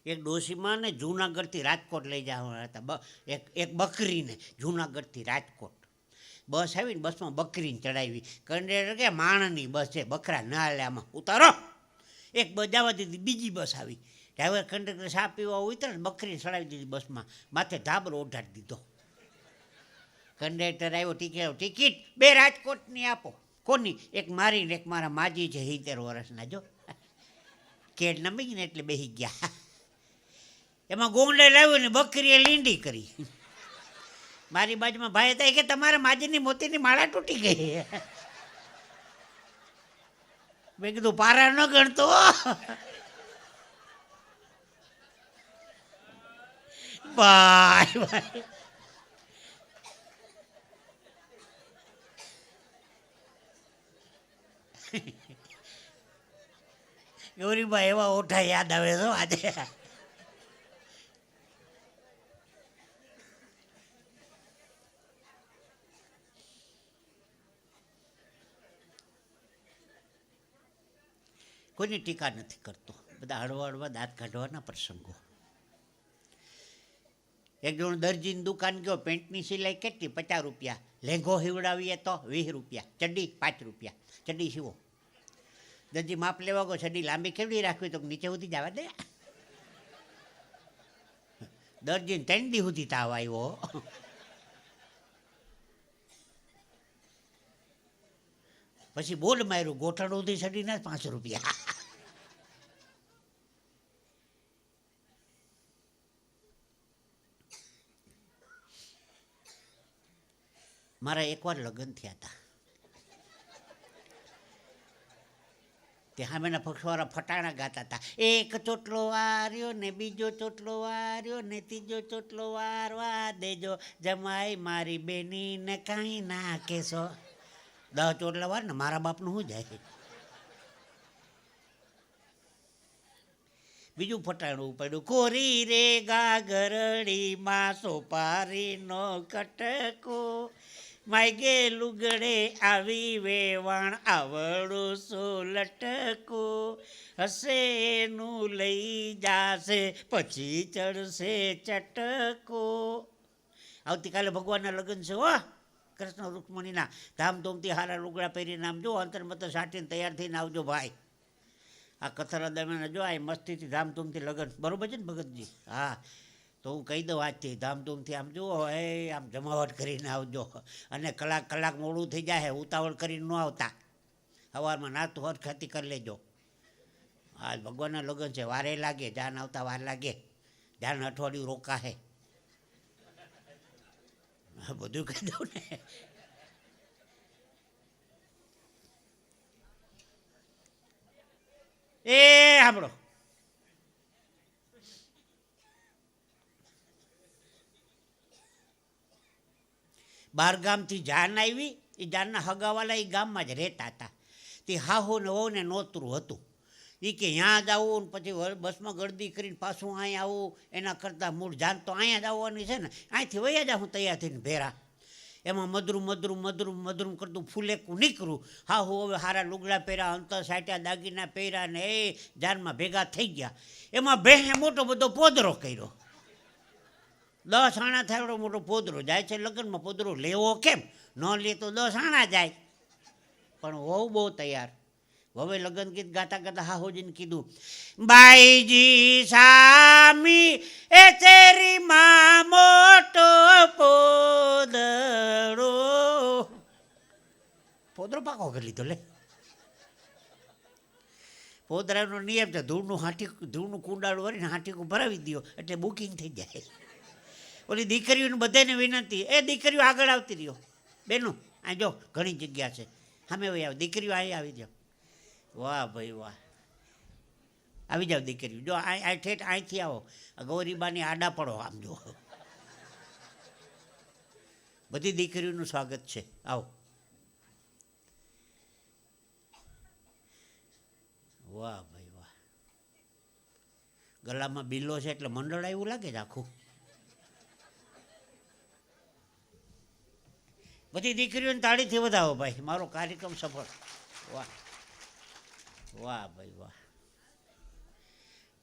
એક ડોશીમાં ને જૂનાગઢથી રાજકોટ લઈ જવાના હતા. એક બકરીને જૂનાગઢથી રાજકોટ બસ આવી ને બસમાં બકરીને ચડાવી. કંડક્ટર કે માણસની બસ છે, બકરા ના લે આમાં ઉતારો. એક બસ જવા દીધી, બીજી બસ આવી. ડ્રાઈવર કંડક્ટર ચા પીવા ઉતરે ને બકરીને ચડાવી દીધી બસમાં, માથે ધાબરો ઓઢાડી દીધો. કંડક્ટર આવ્યો, ટિકિટ 2 રાજકોટની આપો. કોની? એક મારી ને એક મારા માજી છે 70 વર્ષના. જો કેડ નમી ને એટલે બેસી ગયા. એમાં ગોંડે લાવ્યું ને બકરીએ લીંડી કરી. મારી બાજુમાં ભાઈ હતા કે તમારા માજીની મોતીની માળા તૂટી ગઈ. મેં કીધું પારા ન ગણતો. ભાઈ ભાઈ ગૌરીભાઈ એવા ઓઠા યાદ આવે તો આજે. કોઈની ટીકા નથી કરતો, બધા હળવા હળવા દાંત કાઢવાના પ્રસંગો. એક જણ દરજીની દુકાન ગયો, પેન્ટની સિલાઈ કેટલી? 50 રૂપિયા. લેંઘો હીવડાવીએ તો 20 રૂપિયા. ચડ્ડી 5 રૂપિયા. ચડ્ડી સીવો. દરજી માપ લેવા ગયો, ચડ્ડી લાંબી કેવડી રાખવી? તો નીચે સુધી જવા દે. દરજીને 3 દી સુધી તાવ આવ્યો. પછી બોલ માર્યું, ગોઠણ સુધી ચડીને 5 રૂપિયા. મારા એકવાર લગ્ન થયા હતા. તે સામેના પક્ષવાળા ફટાણા ગાતા હતા. એક ચોટલો વાર્યો ને બીજો ચોટલો વાર્યો ને ત્રીજો ચોટલો વારવા દેજો, જમાઈ મારી બેની ને કાંઈ ના કેશો. 10 ચોટલા વાર ને મારા બાપનું શું જાય? બીજું ફટાણું પડ્યું. કોરી રે ગાગરડી માં સોપારી નો કટકો, માયગે લુગડે આવી વેવાણ આવડું સોલટકો, હશે એનું લઈ જાશે પછી ચડશે ચટકો. આવતીકાલે ભગવાનના લગ્ન છે હો, કૃષ્ણ રૂક્મણીના. ધામધૂમથી હારા લુગડા પહેરીને આમ જો અંતર મત સાટીને તૈયાર થઈને આવજો ભાઈ. આ કથરા દરમિયાન જો આ મસ્તીથી ધામધૂમથી લગ્ન, બરોબર છે ને ભગતજી? હા, તો હું કહી દઉં આજથી ધામધૂમથી આમ જુઓ, આમ જમાવટ કરીને આવજો. અને કલાક મોડું થઈ જાય, ઉતાવળ કરીને ન આવતા. સવારમાં નાતું હરખાતી કરી લેજો. હા, ભગવાનના લગ્ન છે, વારે લાગે. જાન આવતા વાર લાગે. જાન અઠવાડિયું રોકાશે. બધું કહી દઉં ને. એ સાંભળો, બહારગામથી જાન આવી. એ જાનના હગાવાલા એ ગામમાં જ રહેતા હતા. તે હાહો ને હો ને નોતરું હતું. એ કે ત્યાં જ આવું ને પછી બસમાં ગળદી કરીને પાછું અહીંયા આવું, એના કરતાં મૂળ જાન તો અહીંયા જ આવવાની છે ને, અહીંથી વયા જા હું તૈયાર થઈને ભેરા. એમાં મધરું કરતું ફૂલેકું નીકળું. હા હું હવે હારા લુગડા પહેર્યા, અંતર સાટ્યા, દાગીના પહેર્યા ને એ જાનમાં ભેગા થઈ ગયા. એમાં ભેહે મોટો બધો પોદરો કર્યો. 10 આણા થાય એવડો મોટો પોદરો. જાય છે લગ્નમાં, પોદરો લેવો કેમ? ન લે તો 10 આણા જાય. પણ વહુ બહુ તૈયાર. હવે લગ્ન ગીત ગાતા ગાતા હાહોજીને કીધું, બાઈજી સામી એ તેરી માં મોટો પોદરો. પોદરો પાકો કરી લીધો લે. પોદરાનો નિયમ છે, ધૂળનું કુંડાળું ભરીને હાટીકું ભરાવી દો એટલે બુકિંગ થઈ જાય. ઓલી દીકરીઓને બધાને વિનંતી, એ દીકરીઓ આગળ આવતી રહ્યો. બેનું આ જો ઘણી જગ્યા છે, સામે ભાઈ આવો. દીકરીઓ અહીં આવી જાઓ. વાહ ભાઈ વાહ, આવી જાઓ દીકરીઓ. જો આ ઠેઠ અહીંથી આવો, ગૌરીબાની આડા પડો. આમ જો બધી દીકરીઓનું સ્વાગત છે. આવો. વાહ ભાઈ વાહ. ગળામાં બિલ્લો છે એટલે મંડળ આવ્યું લાગે છે આખું. બધી દીકરીઓને તાળીથી વધાવો ભાઈ, મારો કાર્યક્રમ સફળ. વાહ વાહ ભાઈ વાહ.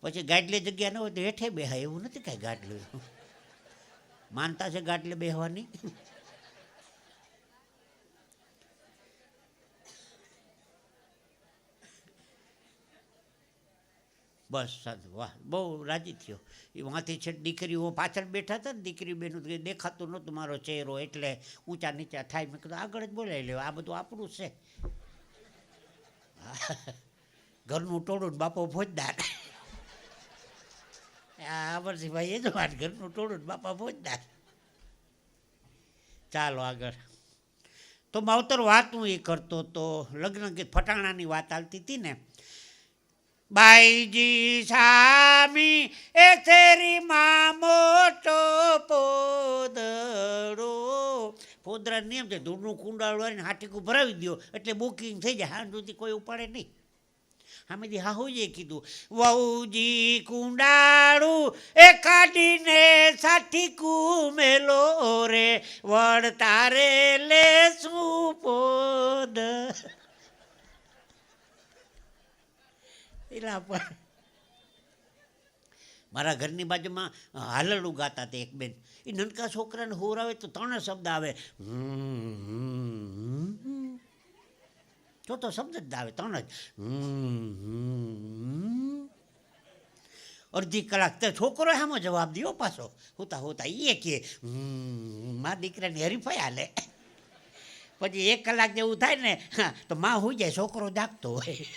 પછી ગાડલે જગ્યા ન હોય તો હેઠે બેહાય, એવું નથી કાંઈ ગાડલું. માનતા છે ગાડલે બેહવાની? બસ સાચું, વાહ, બહુ રાજી થયો. એ વાંથી છે દીકરીઓ પાછળ બેઠા હતા ને, દીકરી બેનું દેખાતું નહોતું મારો ચહેરો, એટલે ઊંચા નીચા થાય. મેં કીધું આગળ જ બોલાવી લેવા, આ બધું આપણું છે. ઘરનું ટોળું ને બાપો ફોજદાર. અમરસિંહભાઈ એ જ વાત, ઘરનું ટોળું ને બાપા ફોજદાર. ચાલો આગળ. તો માવતર વાત હું એ કરતો તો લગ્ન ગીત ફટાણાની વાત ચાલતી હતી ને. બાઈજી સામી એ શેરીમાં મોટો પોદડો. પોદરા નિયમ છે, ધૂળનું કુંડાળું આવીને હાટીકું ભરાવી દો એટલે બુકિંગ થઈ જાય, હાં સુધી કોઈ ઉપાડે નહીં. હામેથી હાહુએ કીધું, વહુજી કુંડાળું એ કાઢીને સાઠીકું મેલો રે, વડ તારે લે શું પોદ. એલા પણ મારા ઘરની બાજુમાં હાલરડું ગાતા હતા એક બેન. એ નનકા છોકરાને હોરાવે તો 3 શબ્દ આવે. તો શબ્દ જ આવે 3 જ. અડધી કલાક તે છોકરો આમાં જવાબ દો પાછો. હોતા હોતા એ કે મારા દીકરાની હરીફાઈ હાલે. પછી 1 કલાક જેવું થાય ને તો માં હોઈ જાય, છોકરો જાગતો હોય.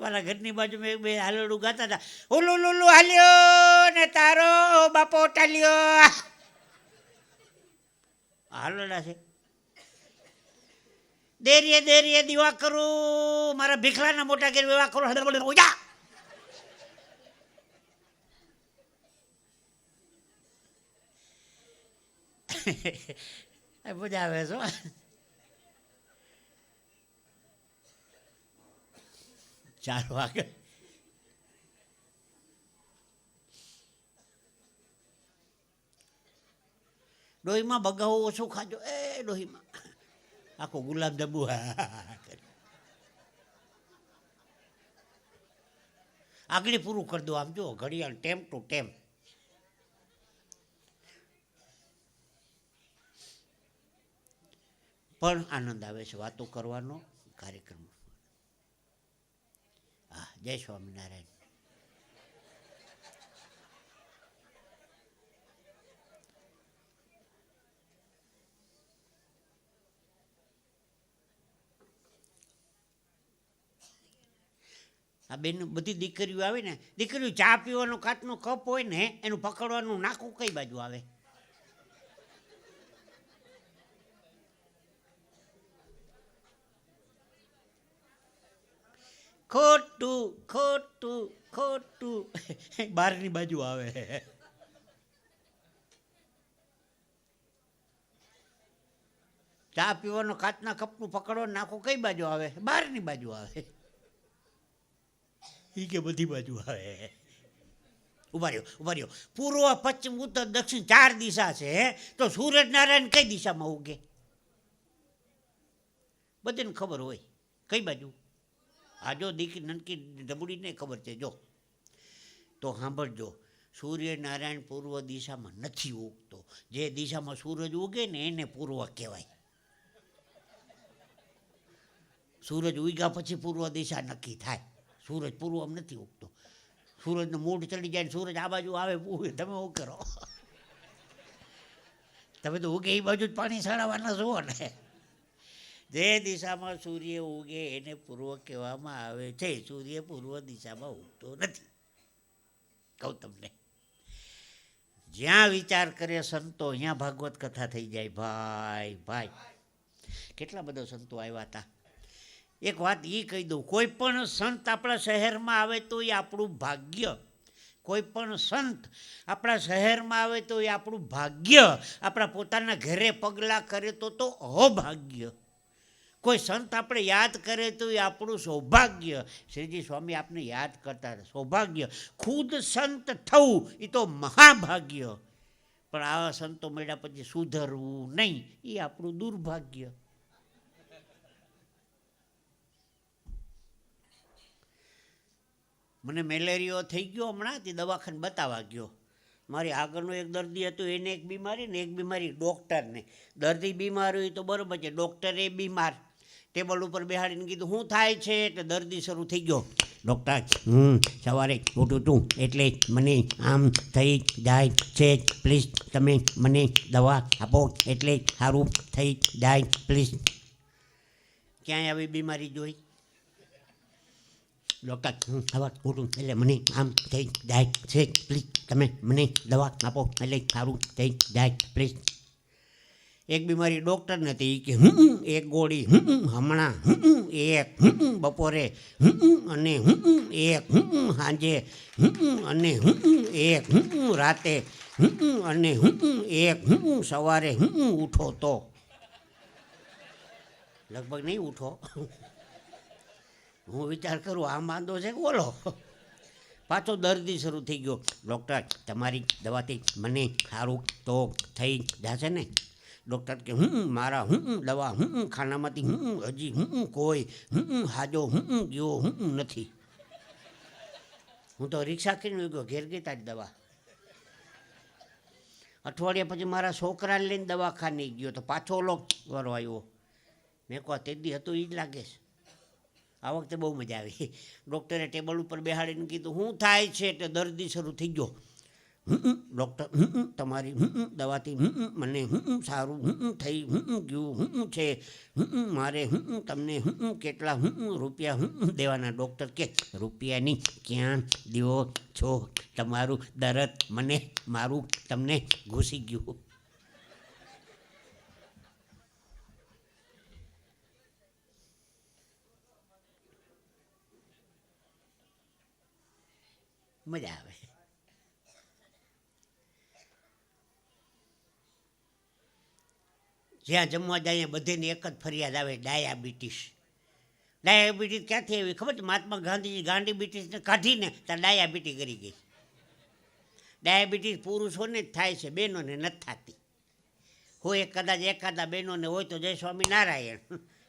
મારા ઘરની બાજુમાં એક બે હાલડું ગાતા હતા. ઓલું લુલું હાલ્યો ને તારો બાપો ટાલ્યો. હાલડા છે. દેરીએ દેરીએ દીવા કરું, મારા ભીખલાના મોટા ઘેર વિવાહ કરું. ઓજા મજા આવે છો. ચાલો આગળ. ડોહીમાં બગાવો ઓછું ખાજો. એ ડોહીમાં આખો ગુલાબ જાંબુ. આગળ પૂરું કરી દો. આમ જો ઘડિયાળ ટેમ ટુ ટેમ. પણ આનંદ આવે છે વાતો કરવાનો કાર્યક્રમ. હા, જય સ્વામિનારાયણ. આ બેન બધી દીકરીઓ આવે ને, દીકરીઓ ચા પીવાનો કાચનો કપ હોય ને એનું પકડવાનું નાખું કઈ બાજુ આવે? ખોટું ખોટું ખોટું બહારની બાજુ આવે. ચા પીવાનો કાચના કપનું પકડવાનું નાખું કઈ બાજુ આવે? બહારની બાજુ આવે. ઈ કે બધી બાજુ આવે. ઉભા રહ્યો. પૂર્વ પશ્ચિમ ઉત્તર દક્ષિણ 4 દિશા છે, તો સૂરજનારાયણ કઈ દિશામાં ઉગે? બધાને ખબર હોય કઈ બાજુ. આ જો દીકરી નનકી ડબુડીને ખબર છે. જો તો સાંભળજો, સૂર્યનારાયણ પૂર્વ દિશામાં નથી ઉગતો. જે દિશામાં સૂરજ ઉગે ને એને પૂર્વ કહેવાય. સૂરજ ઉગ્યા પછી પૂર્વ દિશા નક્કી થાય. સૂરજ પૂર્વમાં નથી ઉગતો. સૂરજનો મૂડ ચડી જાય, સૂરજ આ બાજુ આવે, તમે શું કરો? તમે તો ઉગે એ બાજુ જ પાણી સળાવવાના છો ને. જે દિશામાં સૂર્ય ઉગે એને પૂર્વ કહેવામાં આવે છે. સૂર્ય પૂર્વ દિશામાં ઉગતો નથી. કહું તમને, જ્યાં વિચાર કરે સંતો ત્યાં ભાગવત કથા થઈ જાય. ભાઈ કેટલા બધા સંતો આવ્યા હતા. એક વાત એ કહી દઉં, કોઈ પણ સંત આપણા શહેરમાં આવે તો એ આપણું ભાગ્ય. કોઈ પણ સંત આપણા શહેરમાં આવે તો એ આપણું ભાગ્ય. આપણા પોતાના ઘરે પગલાં કરે તો અહોભાગ્ય. કોઈ સંત આપણે યાદ કરે તો એ આપણું સૌભાગ્ય. શ્રીજી સ્વામી આપને યાદ કરતા હતા. સૌભાગ્ય. ખુદ સંત થવું એ તો મહાભાગ્ય. પણ આવા સંતો મળ્યા પછી સુધરવું નહીં એ આપણું દુર્ભાગ્ય. મને મેલેરિયો થઈ ગયો હમણાં તે દવાખાને બતાવવા ગયો. મારી આગળનો એક દર્દી હતો, એને એક બીમારી ને એક બીમારી ડૉક્ટરને. દર્દી બીમાર હોય તો બરાબર છે, ડૉક્ટરે બીમાર. ટેબલ ઉપર બેહાડીને કીધું શું થાય છે, એટલે દર્દી શરૂ થઈ ગયો. ડૉક્ટર, સવારે ઉઠું છું એટલે મને આમ થઈ જાય છે, પ્લીઝ તમે મને દવા આપો એટલે સારું થઈ જાય પ્લીઝ. ક્યાંય આવી બીમારી જોઈ? ડૉક્ટર, સવાર ઉઠું એટલે મને આમ થઈ જાય છે, પ્લીઝ તમે મને દવા આપો એટલે સારું થઈ જાય પ્લીઝ. એક બીમારી ડૉક્ટર નથી કે એક ગોળી હમણાં, એક બપોરે, અને એક સાંજે, અને એક રાતે, અને એક સવારે ઉઠો તો. લગભગ નહીં ઉઠો. હું વિચાર કરું આ માંદો છે કે બોલો. પાછો દર્દી શરૂ થઈ ગયો. ડૉક્ટર, તમારી દવાથી મને સારું તો થઈ જશે ને? ડૉક્ટર કે મારા દવા ખાનામાંથી હજી કોઈ હાજો ગયો નથી. હું તો રિક્ષા કરીને ગયો, ઘેર ગઈ તારી દવા. અઠવાડિયા પછી મારા છોકરાને લઈને દવાખાને ગયો તો પાછો ઓલો વારો આવ્યો. મેં કહો તે દી હતું એ જ લાગે છે. આ વખતે બહુ મજા આવી. ડૉક્ટરે ટેબલ ઉપર બેહાડીને કીધું શું થાય છે, એટલે દર્દી શરૂ થઈ ગયો. ડૉક્ટર, તમારી દવાથી મને સારું થઈ ગયું છે, મારે તમને કેટલા રૂપિયા દેવાના? ડૉક્ટર કે રૂપિયાની ક્યાં દ્યો છો, તમારું દર્દ મને, મારું તમને ઘૂસી ગયું. મજા આવે. જ્યાં જમવા જાય બધીની એક જ ફરિયાદ આવે, ડાયાબિટીસ. ડાયાબિટીસ ક્યાંથી આવી ખબર છે? મહાત્મા ગાંધીજી ગાંડીબિટીસને કાઢીને ત્યાં ડાયાબિટીસ કરી ગઈ. ડાયાબિટીસ પુરુષોને જ થાય છે, બહેનોને નથી થતી. હોય કદાચ એકાદા બહેનોને હોય તો જય સ્વામિનારાયણ,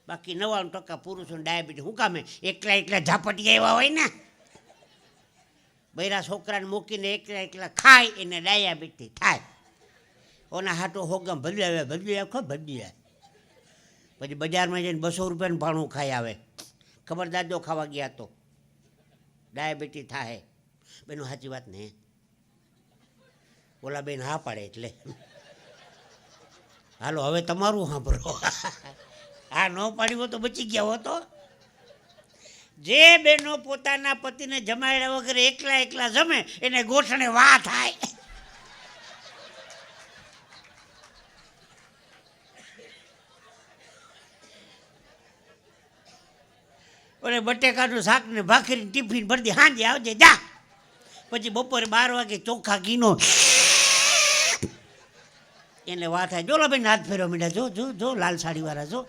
બાકી 99% પુરુષોને ડાયાબિટીસ. શું કામે? એકલા એકલા ઝાપટી આવ્યા હોય ને, બૈરા છોકરાને મૂકીને એકલા એકલા ખાય એને ડાયાબિટીસ થાય. ઓના હાટો હોગમ ભજવી આખો ભજવી. પછી બજારમાં જઈને 200 રૂપિયાનું ભાણું ખાઈ આવે. ખબરદાર જો ખાવા ગયા તો ડાયાબિટીસ થાય. બેનો સાચી વાત ને? ઓલા બેન હા પાડે એટલે હાલો હવે તમારું સાંભળો. હા ન પાડી હો તો બચી ગયા હો. તો જે બેનો પોતાના પતિને જમાડ્યા વગર એકલા એકલા જમે એને ગોઠણે વાહ થાય. ઓલે બટેકાનું શાક ને ભાખરી ટિફિન ભરી દે, સાંજે આવજે જા. પછી બપોરે 12 વાગે ચોખ્ખા ઘીનો એને વાત થાય. જો બેન હાથ ફેરવા મીઠા, જો જો જો લાલ સાડીવાળા જો,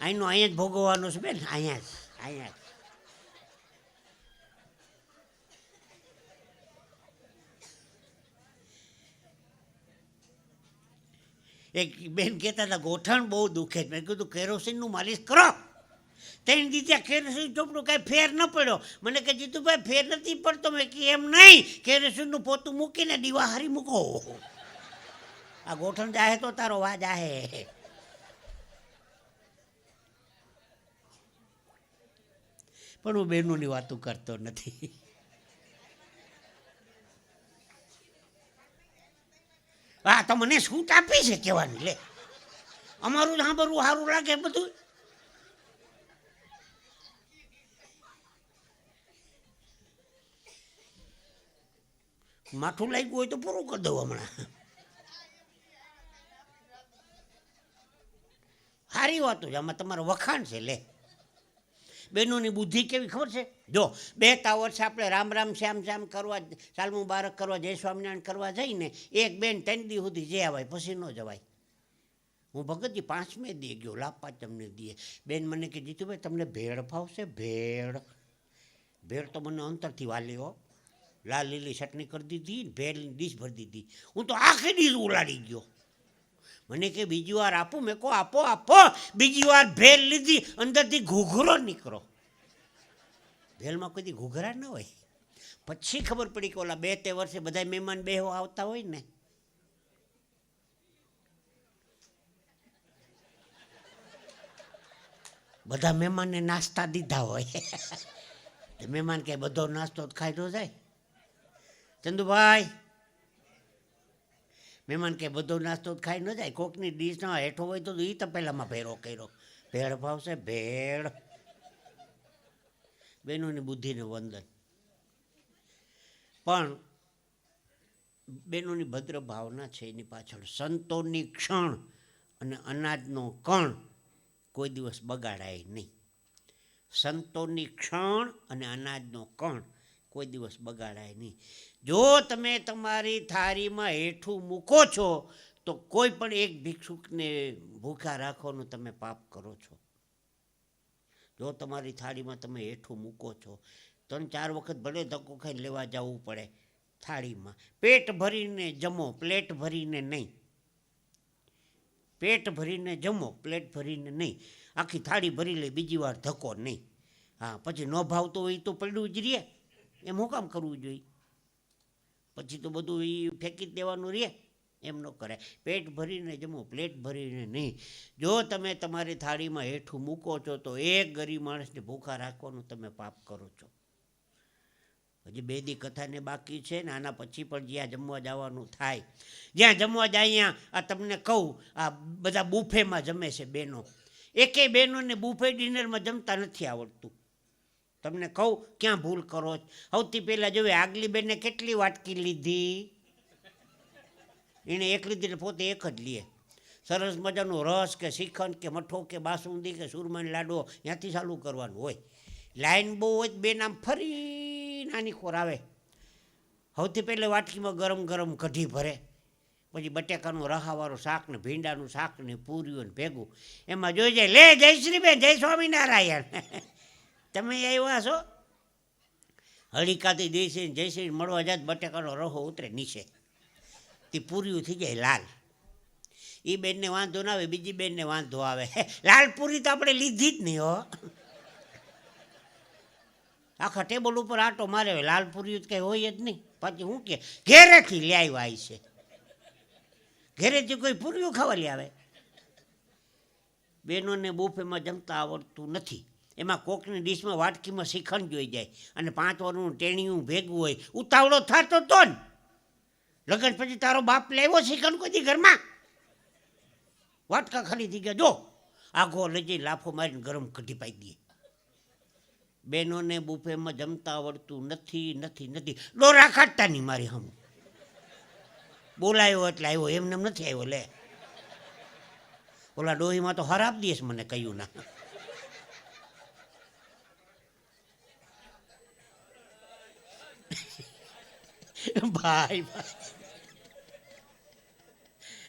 અહીંનો અહીંયા જ ભોગવવાનો છે બેન, અહીંયા જ અહીંયા જ. એક બેન કહેતા હતા ગોઠણ બહુ દુખે. મેં કીધું કેરોસીનનું માલિશ કરો. તેની દીધે કેરોસીન ચોપડું કાંઈ ફેર ન પડ્યો. મને કે જીતુભાઈ ફેર નથી પડતો. મેં કે એમ નહીં, કેરોસીનનું પોતું મૂકીને દીવા હારી મૂકો. આ ગોઠણ જાહે તો તારો વા જાહે. પણ હું બહેનોની વાતું કરતો નથી. હા તો મને છૂટ આપી છે કહેવાની. લે અમારું સાંભળવું સારું લાગે બધું. માથું લાગ્યું હોય તો પૂરું કરી દઉં હમણાં. સારી વાતો છે, આમાં તમારો વખાણ છે. લે બહેનોની બુદ્ધિ કેવી ખબર છે? જો 2 વર્ષે આપણે રામ રામ શ્યામ શ્યામ કરવા, સાલ મુબારક કરવા, જય સ્વામિનારાયણ કરવા જઈને એક બેન 3 દી સુધી જે આવાય પછી ન જવાય. હું ભગતજી 5મે દી ગયો, લાભ 5મને દીએ. બેન મને કે જીતુભાઈ તમને ભેળ ફાવશે? ભેળ ભેળ તો મને અંતરથી વાલી હો. લાલ લીલી ચટણી કરી દીધી, ભેળની ડીશ ભરી દીધી. હું તો આખી ડીશ ઉલાડી ગયો. મને કે બીજી વાર આપું? મેં કહો આપો આપો. બીજી વાર ભેળ લીધી, અંદરથી ઘૂઘરો નીકળો. ભેળમાં કોઈ ઘૂઘરા ન હોય. પછી ખબર પડી કે ઓલા 2-3 વર્ષે બધા મહેમાન બેહવા આવતા હોય ને, બધા મહેમાનને નાસ્તા દીધા હોય. મહેમાન કે બધો નાસ્તો ખાઈ ન જાય. ચંદુભાઈ, મહેમાન કે બધો નાસ્તો ખાઈ ન જાય, કોકની ડીશનો હેઠો હોય તો એ તપેલામાં ભેરો કર્યો. ભેળ ભાવશે ભેળ. બહેનોની બુદ્ધિને વંદન. પણ બહેનોની ભદ્ર ભાવના છે એની પાછળ સંતોની ક્ષણ અને અનાજનો કણ કોઈ દિવસ બગાડાય નહીં. સંતોની ક્ષણ અને અનાજનો કણ કોઈ દિવસ બગાડાય નહીં. જો તમે તમારી થાળીમાં હેઠું મૂકો છો તો કોઈ પણ એક ભિક્ષુકને ભૂખ્યા રાખવાનું તમે પાપ કરો છો. જો તમારી થાળીમાં તમે હેઠું મૂકો છો, 3-4 વખત ભલે ધક્કો ખાઈને લેવા જવું પડે થાળીમાં. પેટ ભરીને જમો, પ્લેટ ભરીને નહીં. પેટ ભરીને જમો, પ્લેટ ભરીને નહીં. આખી થાળી ભરી લે, બીજી વાર ધક્કો નહીં. હા, પછી ન ભાવતો હોય તો પડ્યું જ રહે, એમ શું કામ કરવું જોઈએ? પછી તો બધું એ ફેંકી જ દેવાનું રહે, એમ ન કરાય. પેટ ભરીને જમો, પ્લેટ ભરીને નહીં. જો તમે તમારી થાળીમાં હેઠું મૂકો છો તો એક ગરીબ માણસને ભૂખા રાખવાનું તમે પાપ કરો છો. હજી 2 દી કથાને બાકી છે ને, આના પછી પણ જ્યાં જમવા જવાનું થાય, જ્યાં જમવા જાય અહીંયા આ તમને કહું, આ બધા બુફેમાં જમે છે બહેનો. એકેય બહેનોને બુફે ડિનરમાં જમતા નથી આવડતું. તમને કહું ક્યાં ભૂલ કરો છો. સૌથી પહેલાં જોવે આગલી બેને કેટલી વાટકી લીધી, એણે એક લીધી ને પોતે એક જ લે. સરસ મજાનો રસ કે શ્રીખંડ કે મઠો કે બાસુંદી કે સુરમાની લાડવો ત્યાંથી ચાલુ કરવાનું હોય. લાઈન બહુ હોય બે નામ ફરી નાની ખોર આવે. સૌથી પહેલાં વાટકીમાં ગરમ ગરમ કઢી ભરે, પછી બટેકાનું રહાવાળું શાક ને ભીંડાનું શાક ને પૂરીઓ ને ભેગું. એમાં જોઈ જાય, લે જયશ્રીબેન, જય સ્વામિનારાયણ, તમે આવ્યા છો? હળીકાથી જયશ્રી જયશ્રી મળવા જાય, બટેકાનો રહો ઉતરે નીચે, તે પૂરીઓ થઈ જાય લાલ. એ બેનને વાંધો ના આવે, બીજી બેનને વાંધો આવે. લાલ પૂરી તો આપણે લીધી જ નહીં હો. આખા ટેબલ ઉપર આટો મારે, લાલ પૂરી કંઈ હોય જ નહીં. પછી શું કે ઘેરેથી લઈ આવ્યા છે, ઘેરેથી કોઈ પૂરીઓ ખાવા લઈ આવે. બહેનોને બુફેમાં જમતા આવડતું નથી. એમાં કોકની ડીશમાં વાટકીમાં શ્રીખંડ જોઈ જાય અને 5 વારનું ટેણીયું ભેગું હોય. ઉતાવળો થતો તો ને, લગ્ન પછી તારો બાપ લેવો શ્રીખંડ કોઈ ઘરમાં? વાટકા ખાલી થઈ ગયા, જો આઘો લઈ જઈ લાફો મારીને ગરમ કઢી પાઈ દઈએ. બહેનોને બુફેમાં જમતા આવડતું નથી નથી નથી. ડોરા કાઢતા નહીં મારી હમ. બોલાયો એટલે આવ્યો, એમને નથી આવ્યો. લે ઓલા ડોહીમાં તો હરાપ દઈશ, મને કહ્યું ના. ભાઈ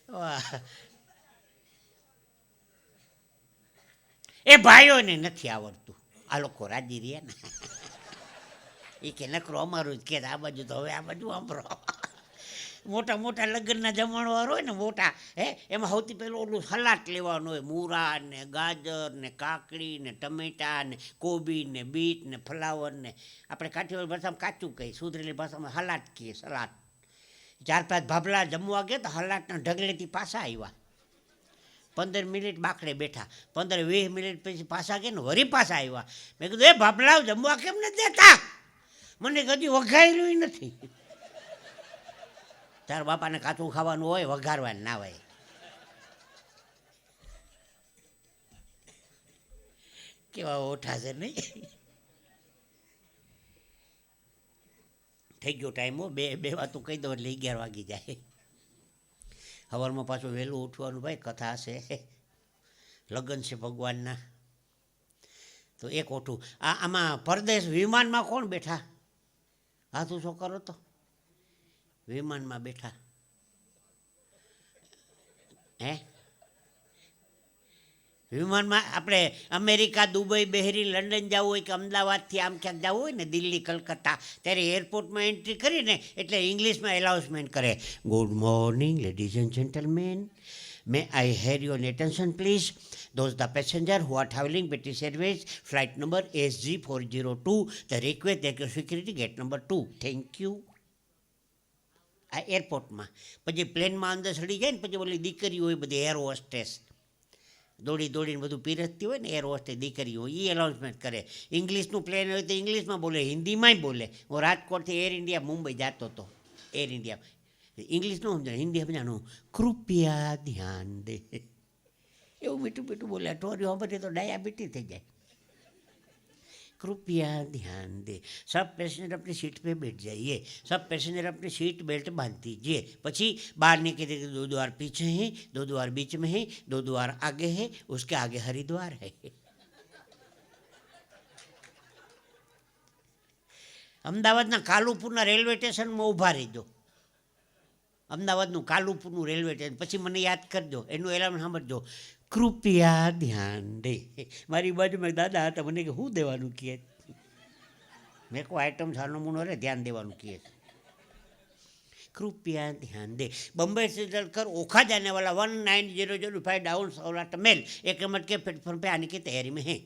વાહ, એ ભાઈઓને નથી આવડતું. આ લોકો રાજી રહ્યા ને, એ કે નકરો અમારું જ કે આ બાજુ, તો હવે આ બાજુ સાંભળો. મોટા મોટા લગ્નના જમણવાર હોય ને મોટા, એમાં સૌથી પહેલું ઓલું સલાડ લેવાનું હોય. મૂળા ને ગાજર ને કાકડી ને ટમેટા ને કોબી ને બીટ ને ફ્લાવર ને, આપણે કાઠિયાવાડી ભાષામાં કાચું કહીએ, સુધરેલી ભાષામાં સલાડ કહીએ. સલાડ 4-5 ભાભલા જમવા ગયા તો સલાડના ઢગલેથી પાછા આવ્યા. 15 મિનિટ બાકડે બેઠા, 15-20 મિનિટ પછી પાછા ગયા ને વળી પાછા આવ્યા. મેં કીધું, એ ભાભલાઓ જમવા કેમ નથી દેતા? મને કદી વઘાર્યું નથી. તાર બાપાને કાચું ખાવાનું હોય, વઘારવાનું ના હોય. કેવા ઓઠા છે નહીં? થઈ ગયો ટાઈમ હો. બે વાતું કહી દો એટલે 11 વાગી જાય. સવારમાં પાછું વહેલું ઉઠવાનું ભાઈ. કથા છે, લગ્ન છે ભગવાનના. તો એક ઓઠું. આમાં પરદેશ વિમાનમાં કોણ બેઠા? હા, તું શું કરો તો? વિમાનમાં બેઠા હે? વિમાનમાં આપણે અમેરિકા, દુબઈ, બહેરી, લંડન જવું હોય કે અમદાવાદથી આમ ક્યાંક જવું હોય ને, દિલ્હી, કલકત્તા, ત્યારે એરપોર્ટમાં એન્ટ્રી કરીને એટલે ઇંગ્લિશમાં એનાઉન્સમેન્ટ કરે, good morning ladies and gentleman, May I have your attention, please? Those the passenger who are traveling British Airways flight number SG402, the request take your security gate number 2. Thank you. આ એરપોર્ટમાં પછી પ્લેનમાં અંદર ચડી જાય ને પછી ઓલી દીકરીઓ હોય બધી એર હોસ્ટેસ દોડી દોડીને બધું પીરસતી હોય ને એર હોસ્ટેસ દીકરીઓ એ એનાઉન્સમેન્ટ કરે. ઇંગ્લિશનું પ્લેન હોય તો ઇંગ્લિશમાં બોલે, હિન્દીમાંય બોલે. હું રાજકોટથી એર ઇન્ડિયા મુંબઈ જતો હતો. એર ઇન્ડિયા ઇંગ્લિશ નું સમજાય, હિન્દી સમજાનું. કૃપયા ધ્યાન દે, એવું મીઠું મીઠું બોલે. ટોરીઓ સાંભળીએ તો ડાયાબિટીસ થઈ જાય. कृपया ध्यान दे, सब पैसेंजर अपनी सीट पे बैठ जाइए, सब पैसेंजर अपनी सीट बेल्ट बांध दीजिए. પછી बाहर निकले तो 2 द्वार पीछे हैं, 2 द्वार बीच में है, 2 द्वार आगे है, उसके आगे हरिद्वार है. અમદાવાદના કાલુપુરના રેલવે સ્ટેશનમાં ઊભા રહેજો. અમદાવાદનું કાલુપુરનું રેલવે સ્ટેશન પછી મને યાદ કરજો, એનું એલાર્મ સાંભળજો. કૃપયા ધ્યાન દે. મારી બાજુમાં દાદા હતા, મને કે શું દેવાનું કહે? મેં કોઈ આઈટમ સારનો મૂનો રે ધ્યાન દેવાનું કહે. कृपया ध्यान दे. बम्बई से चलकर ओखा जाने वाला 190005 डाउन सौराष्ट्र मेल 1 नंबर के प्लेटफॉर्म पे आने की तैयारी में है.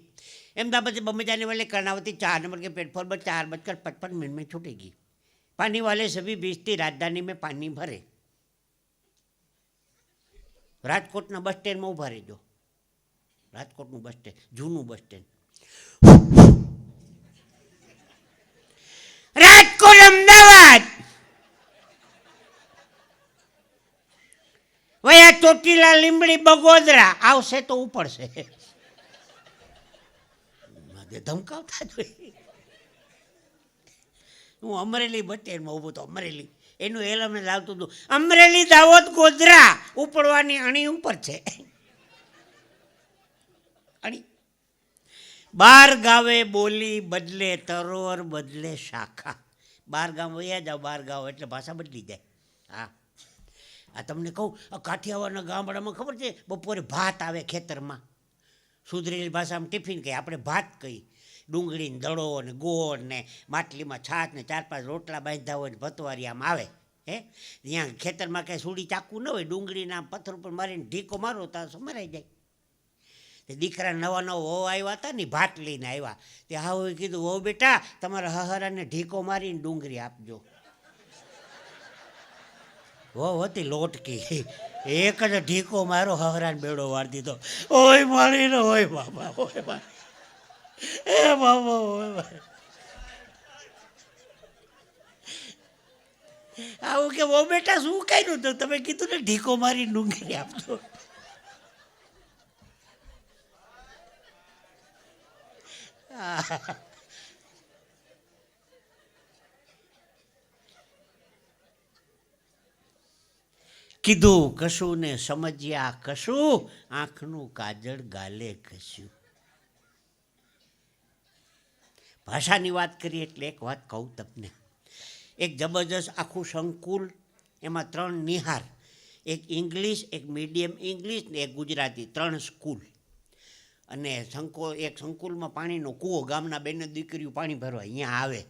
अहमदाबाद से बम्बई जाने वाले कर्णावती 4 नंबर के प्लेटफॉर्म पर 4:55 में छूटेगी. पानी वाले सभी बीचती राजधानी में पानी भरे. રાજકોટના બસ સ્ટેન્ડમાં ઊભા રહેજો. રાજકોટનું બસ સ્ટેન્ડ, જૂનું બસ સ્ટેન્ડ. રાજકોટ અમદાવાદ વયા ચોટીલા લીંબડી બગોદરા આવશે તો ઉપડશે. ધમકાવતા જોઈએ. હું અમરેલી બસ સ્ટેન્ડમાં ઊભો તો અમરેલી એનું એલમ લાવતું હતું. અમરેલી દાહોદ ગોધરા ઉપડવાની અણી ઉપર છે. અણી 12 ગાવે બોલી બદલે તરોર બદલે શાખા. 12 ગામ વયા જાઓ, 12 ગાવ એટલે ભાષા બદલી જાય. હા, આ તમને કહું, કાઠિયાવાડના ગામડામાં ખબર છે બપોરે ભાત આવે ખેતરમાં, સુધરેલી ભાષામાં ટિફિન કહે, આપણે ભાત કહી. ડુંગળીને દડો ને ગોળ ને માટલીમાં છાશ ને 4-5 રોટલા બાંધ્યા હોય ને ભતવારી આમ આવે. હે, ત્યાં ખેતરમાં કાંઈ સુડી ચાકુ ન હોય, ડુંગળીના પથ્થર ઉપર મારીને ઢીકો મારો તો મરાઈ જાય. તે દીકરા નવા વહુ આવ્યા હતા ને, ભાત લઈને આવ્યા. તે હા કીધું, વહુ બેટા તમારા હહરાને ઢીકો મારીને ડુંગળી આપજો. વહુ હતી લોટકી, એક જ ઢીકો મારો હહરાને બેડો વાળી દીધો. ઓય મારી ને ઓય બાબા, ઓય બાબા, એ બાબા, ઓય. આવું કે વો બેટા શું કર્યું? તો તમે કીધું ને ઢીકો મારી ડુંગળી આપજો. કીધું કશું ને સમજ્યા કશું, આંખનું કાજળ ગાલે કશું. ભાષાની વાત કરીએ એટલે એક વાત કહું તમને. એક જબરજસ્ત આખું સંકુલ, એમાં 3 નિહાર, એક ઇંગ્લિશ, એક મીડિયમ ઇંગ્લિશ ને એક ગુજરાતી, 3 સ્કૂલ. અને એક સંકુલમાં પાણીનો કૂવો, ગામના બેને દીકરીઓ પાણી ભરવા અહીંયા આવે.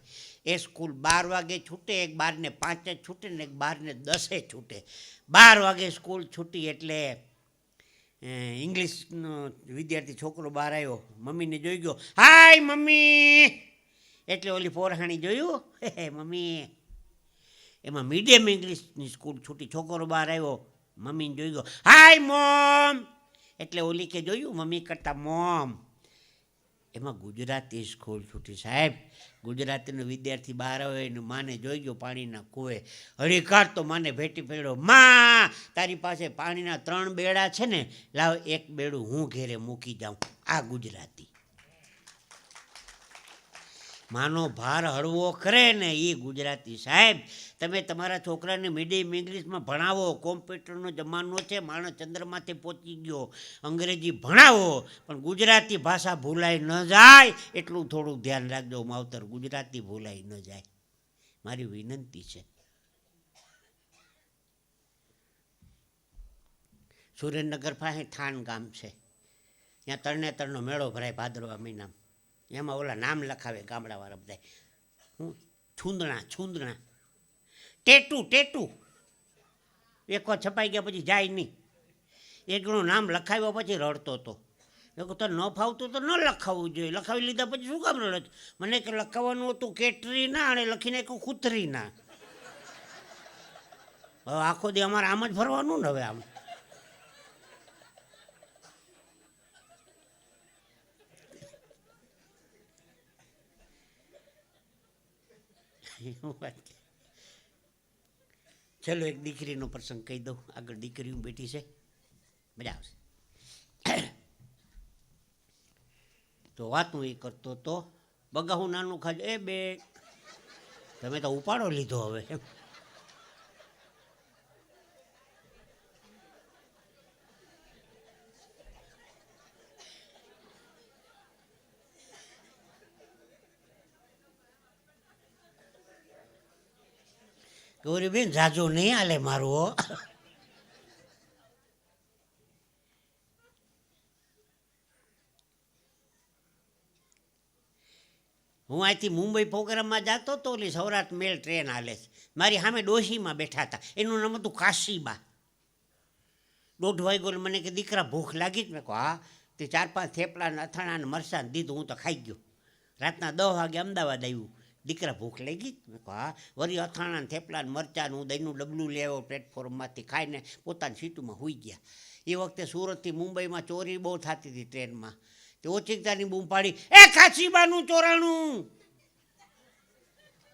એ સ્કૂલ 12 વાગે છૂટે, એક 12:05 છૂટે ને એક 12:10 છૂટે. 12 વાગે સ્કૂલ છૂટી એટલે ઇંગ્લિશનો વિદ્યાર્થી છોકરો બહાર આવ્યો, મમ્મીને જોઈ ગયો. હાય મમ્મી, એટલે ઓલી પોરહાણી જોયું, હે મમ્મી. એમાં મીડિયમ ઇંગ્લિશની સ્કૂલ છૂટી, છોકરો બહાર આવ્યો, મમ્મીને જોઈ ગયો. હાય મોમ, એટલે ઓલી કે જોયું મમ્મી કરતા મોમ. એમાં ગુજરાતી સ્કૂલ છૂટી. સાહેબ, ગુજરાતીનો વિદ્યાર્થી બહાર આવે ને માને જોઈ ગયો પાણીના કૂવે, હળીકાર તો માને ભેટી પડ્યો. માં, તારી પાસે પાણીના 3 બેડા છે ને, લાવ 1 બેડું હું ઘેરે મૂકી જાઉં. આ ગુજરાતી. માનો ભાર હળવો કરે ને એ ગુજરાતી. સાહેબ, તમે તમારા છોકરાને મીડિયમ ઇંગ્લિશમાં ભણાવો, કોમ્પ્યુટરનો જમાનો છે, માણસ ચંદ્રમાંથી પહોંચી ગયો, અંગ્રેજી ભણાવો, પણ ગુજરાતી ભાષા ભૂલાઈ ન જાય એટલું થોડું ધ્યાન રાખજો માવતર. ગુજરાતી ભૂલાઈ ન જાય, મારી વિનંતી છે. સુરેન્દ્રનગર પાસે થાન ગામ છે, ત્યાં તરણેતરનો મેળો ભરાય ભાદરવા મહિનામાં. એમાં ઓલા નામ લખાવે ગામડાવાળા બધા, હું છૂંદણા, ટેટુ. એકવાર છપાઈ ગયા પછી જાય નહીં. એક જણો નામ લખાવ્યા પછી રડતો હતો. મેં કહું તો ન ફાવતું તો ન લખાવવું જોઈએ, લખાવી લીધા પછી શું કામ રડે? મને કે લખાવવાનું હતું કેટરીના અને લખીને કહું કૂતરીના. હવે આખો દી અમારે આમ જ ફરવાનું ને હવે આમ. ચલો એક દીકરીનો પ્રસંગ કહી દઉં. આગળ દીકરીઓ બેઠી છે, મજા આવશે. તો વાત હું એ કરતો તો બગાહું નાનું ખાજ એ બે તમે તો ઉપાડો લીધો હવે. ગૌરીબેન જાજો નહીં હાલે મારું. હું અહીંથી મુંબઈ પ્રોગ્રામમાં જતો તો ઓલી સૌરાષ્ટ્ર મેલ ટ્રેન હાલે છે. મારી સામે ડોશીમાં બેઠા હતા, એનું નામ હતું કાશીબા. 1:30 વાગ્યો મને કે દીકરા ભૂખ લાગી જ? મેં કહું હા. તે 4-5 થેપલા અથાણા અને મરસાં દીધું, હું તો ખાઈ ગયો. રાતના 10 વાગે અમદાવાદ આવ્યું. દીકરા ભૂખ લાગી? મેં કહું હા. વળી અથાણા થેપલા મરચાં હું દહીંનું ડબલું લેવો પ્લેટફોર્મમાંથી, ખાઈને પોતાની સીટુમાં સૂઈ ગયા. એ વખતે સુરતથી મુંબઈમાં ચોરી બહુ થતી હતી ટ્રેનમાં. તે ઓચિકતાની બૂમ પાડી, એ કાચીબાનું ચોરાણું,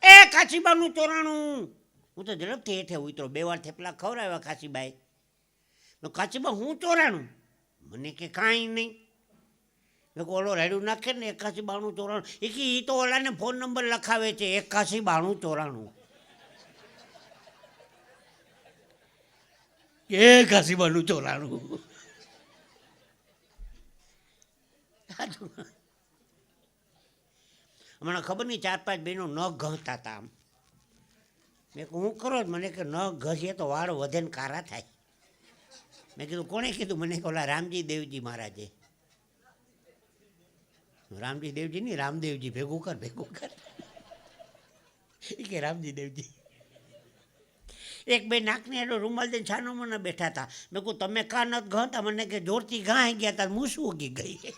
એ કાચીબાનું ચોરાણું. હું તો ઝડપથી હેઠે ઉતરો, 2 વાર થેપલા ખવડાવ્યા કાચીબાએ. કાચીબા હું ચોરાણું? મને કે કાંઈ નહીં. મેં ઓલો રેડું નાખે ને 8192 ચોરાણું. એ કે એ તો ઓલાને ફોન નંબર લખાવે છે 8192 ચોરાણું. એ કાશીબાનું ચોરાણું. હમણાં ખબર નહીં 4-5 બહેનો ન ઘસતા હતા આમ. મેં કહું હું કરો? મને કે ન ઘસીએ તો વાળ વધે ને કારા થાય. મેં કીધું કોણે કીધું? મને ઓલા રામજી દેવજી મહારાજે. રામજી દેવજી નહીં, રામદેવજી. ભેગું કર, ભેગું કર. એ કે રામજી દેવજી. એક બે નાકની એનો રૂમાલ દઈને છાનો મને બેઠા હતા. મેં કહું તમે કા નથી ઘતા? મને કે જોરથી ઘાઈ ગયા હતા, મૂસું ઉગી ગઈ.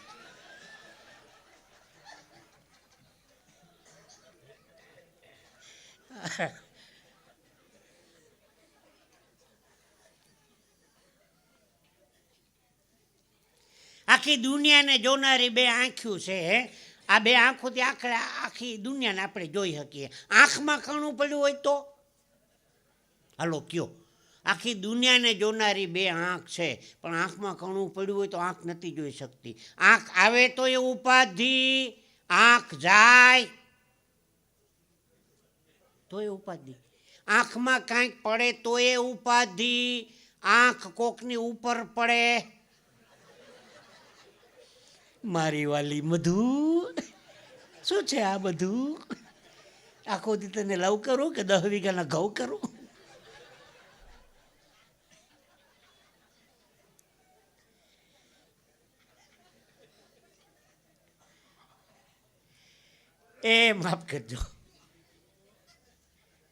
આખી દુનિયાને જોનારી 2 આંખ્યું છે. આ 2 આંખોથી આખી દુનિયાને આપણે જોઈ શકીએ. આંખમાં કણું પડ્યું હોય તો હાલો કયો? આખી દુનિયાને જોનારી 2 આંખ છે, પણ આંખમાં કણું પડ્યું હોય તો આંખ નથી જોઈ શકતી. આંખ આવે તો એ ઉપાધિ, આંખ જાય તો એ ઉપાધિ. આંખમાં કાંઈક પડે તો એ ઉપાધિ. આંખ કોકની ઉપર પડે. મારી વાલી મધુ, શું છે આ બધું? આખો દી તને લવ કરું કે 10 વીઘાના ઘઉં કરું? એ માફ કરજો.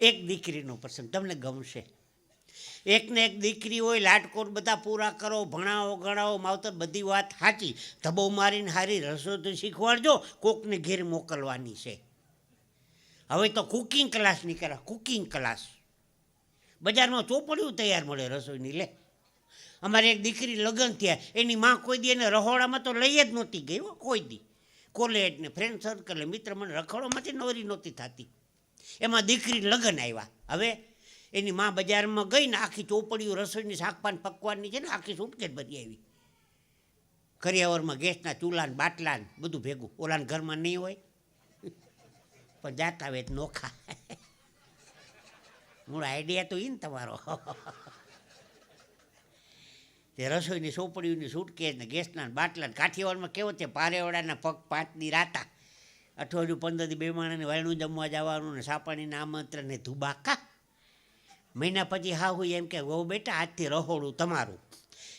એક દીકરીનો પ્રસંગ તમને ગમશે. એકને એક દીકરી હોય, લાટકોટ બધા પૂરા કરો, ભણાવો ગણાવો, માવતર બધી વાત સાચી. ધબો મારીને હારી રસોઈ તો શીખવાડજો, કોકને ઘેર મોકલવાની છે. હવે તો કુકિંગ ક્લાસ નીકળ્યા, કુકિંગ ક્લાસ. બજારમાં ચોપડિયું તૈયાર મળે રસોઈની. લે અમારે એક દીકરી લગ્ન થયા, એની માં કોઈ દી એને રહોડામાં તો લઈ જ નહોતી ગઈ હો, કોઈ દી. કોલેજ ને ફ્રેન્ડ સર્કલ મિત્ર મને રખડોમાંથી નવરી નહોતી થતી. એમાં દીકરી લગ્ન આવ્યા. હવે એની માં બજારમાં ગઈ ને આખી ચોપડીઓ રસોઈની શાકપાન પકવાનની છે ને આખી સુટકેસ ભરી આવી. કરિયાવરમાં ગેસના ચૂલાને બાટલાને બધું ભેગું. ઓલાને ઘરમાં નહીં હોય પણ જાતા વેત નોખા. મૂળ આઈડિયા તો એ ને તમારો. તે રસોઈની ચોપડીઓની સુટકેસ ને ગેસના બાટલા. કાઠિયાવાડમાં કેવો છે, પારેવાડાના પગ 5 દી રાતા, અઠવાડિયું 15 દી 2 માણસને વાયણું જમવા જવાનું ને સાપાણીના આમંત્રણ ને ધુબાકા. મહિના પછી હાહુ એમ કે વહુ બેટા આજથી રહોડું તમારું.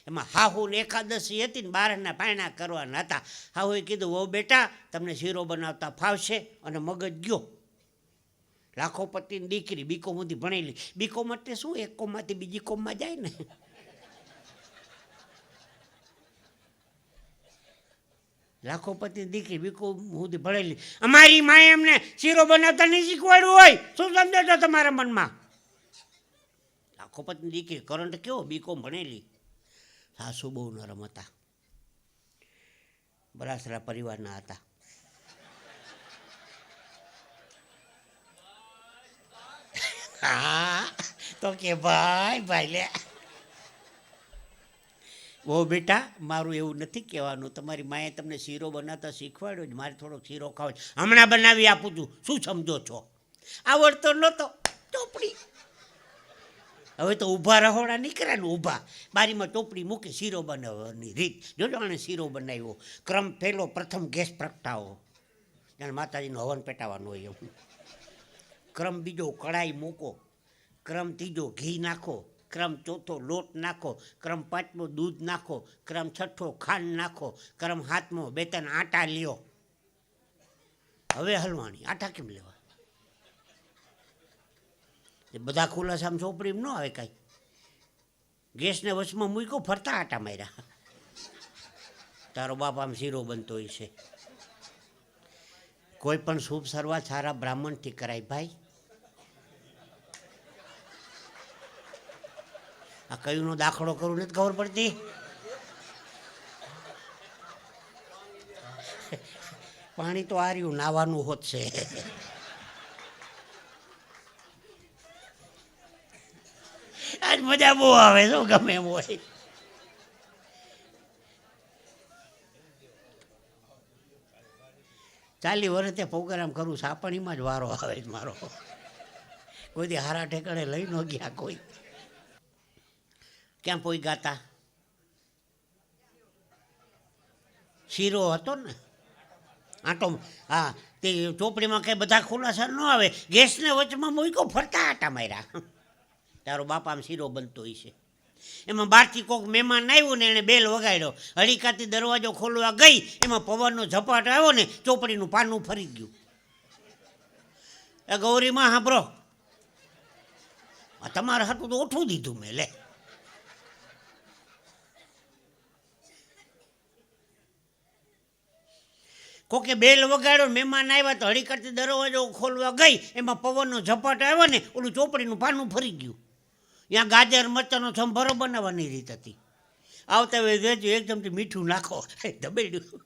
એમાં હાહુ ને એકાદશી હતી ને 12ના પાયણા કરવાના હતા. હાહુએ કીધું વહુ બેટા તમને શીરો બનાવતા ફાવશે? અને મગજ ગયો. લાખોપતિની દીકરી, બીકોમ સુધી ભણેલી. બીકોમ એટલે શું? એક કોમમાંથી બીજી કોમમાં જાય ને. લાખોપતિ દીકરી બીકો સુધી ભણેલી, અમારી માએ એમને શીરો બનાવતા નહીં શીખવાડ્યું હોય, શું સમજો છો તમારા મનમાં? લાખોપતિ દીકરી કરંટ કેવો, બીકો ભણેલી, સાસુ બહુ નરમ હતા, બરાસરા પરિવારના હતા. હા તો કે ભાઈ ભાઈ લે ઓ બેટા, મારું એવું નથી કહેવાનું, તમારી માએ તમને શીરો બનાવતા શીખવાડ્યો જ, મારે થોડોક શીરો ખાવો છે, હમણાં બનાવી આપું છું, શું સમજો છો? આવડતો નહોતો ચોપડી, હવે તો ઊભા રહોડા નીકળ્યા ને, ઊભા બારીમાં ચોપડી મૂકી શીરો બનાવવાની રીત જોજો. આણે શીરો બનાવ્યો, ક્રમ પહેલો પ્રથમ ગેસ પ્રગટાવો, જાણે માતાજીનો હવન પેટાવાનો હોય એવું. ક્રમ બીજો કઢાઈ મૂકો, ક્રમ ત્રીજો ઘી નાખો, ક્રમ ચોથો લોટ નાખો, ક્રમ પાંચમો દૂધ નાખો, ક્રમ છઠ્ઠો ખાંડ નાખો, ક્રમ સાતમો બે ત્રણ આટા લ્યો. હવે હલવાણી, આટા કેમ લેવા? એ બધા ખુલાસા ચોપડી ન આવે કાંઈ. ગેસને વચમાં મૂક્યો, ફરતા આટા માર્યા. તારો બાપ આમ શીરો બનતો હોય છે. કોઈ પણ શુભ શરૂઆત સારા બ્રાહ્મણથી કરાય ભાઈ. આ કયુંનો દાખલો કરું નથી ખબર પડતી? પાણી તો આ રહ્યું, નાવાનું હોત છે. આજ મજા બહુ આવે, શું ગમે એમ હોય. ચાલી વર્ષે પ્રોગ્રામ કરું, સાપણીમાં જ વારો આવે જ મારો. કોઈ દી હારા ઠેકાણે લઈ ન ગયા કોઈ. ક્યાં પોઈ ગાતા? શીરો હતો ને આટો. હા, તે ચોપડીમાં કંઈ બધા ખુલાસા ન આવે, ગેસને વચમાં મૂક્યો, ફરતા આટા માર્યા. તારો બાપ આમ શીરો બનતો હોય છે. એમાં બહારથી કોઈક મહેમાન આવ્યું ને, એણે બેલ વગાડ્યો, હળીકાથી દરવાજો ખોલવા ગઈ, એમાં પવનનો ઝપાટ આવ્યો ને, ચોપડીનું પાનું ફરી ગયું. એ ગૌરીમાં સાંભળો, તમારા હાટું તો ઓઠું દીધું મેં, લે. કોકે બેલ વગાડ્યો, મહેમાન આવ્યા તો હળીકાથી દરવાજો ખોલવા ગઈ, એમાં પવનનો ઝપાટ આવ્યો ને, ઓલું ચોપડીનું પાનું ફરી ગયું. ત્યાં ગાજર મરચાંનો સંભારો બનાવવાની રીત હતી. આવતા વેજો એક ચમચી મીઠું નાખો, દબેડ્યું.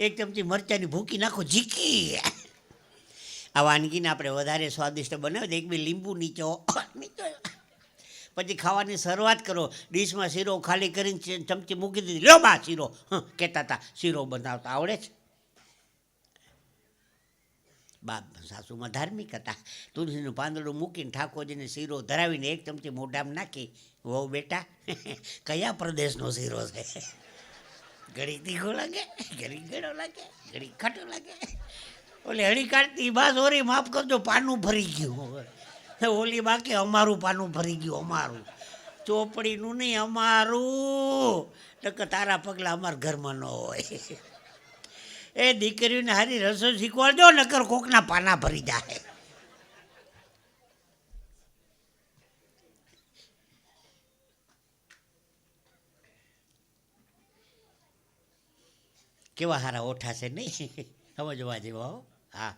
એક ચમચી મરચાંની ભૂકી નાખો, ઝીકી. આ વાનગીને આપણે વધારે સ્વાદિષ્ટ બનાવી, એક બે લીંબુ નીચો, પછી ખાવાની શરૂઆત કરો. ડીશમાં શીરો ખાલી કરીને ચમચી મૂકી દીધી, લ્યો બા શીરો. કહેતા હતા શીરો બનાવતા આવડે છે. બાપ સાસુમાં ધાર્મિક હતા, તુલસીનું પાંદડું મૂકીને ઠાકોરજીને શીરો ધરાવીને એક ચમચી મોઢામાં નાખી, વહુ બેટા કયા પ્રદેશનો શીરો છે? ઘડી તીખો લાગે, ઘડી ગળો લાગે, ઘડી ખાટો લાગે. ઓલી હળી કાઢતી બા સોરી માફ કરજો, પાનું ફરી ગયું. ઓલી બાકી અમારું પાનું ફરી ગયું, અમારું ચોપડીનું નહીં, અમારું. નકર તારા પગલા અમારા ઘરમાં ન હોય. એ દીકરીઓને હારી રસોઈ શીખવાડજો, નકર કોકના પાના ભરી જાય. કેવા હારા ઓઠા છે નહીં, સમજવા જેવા. હા.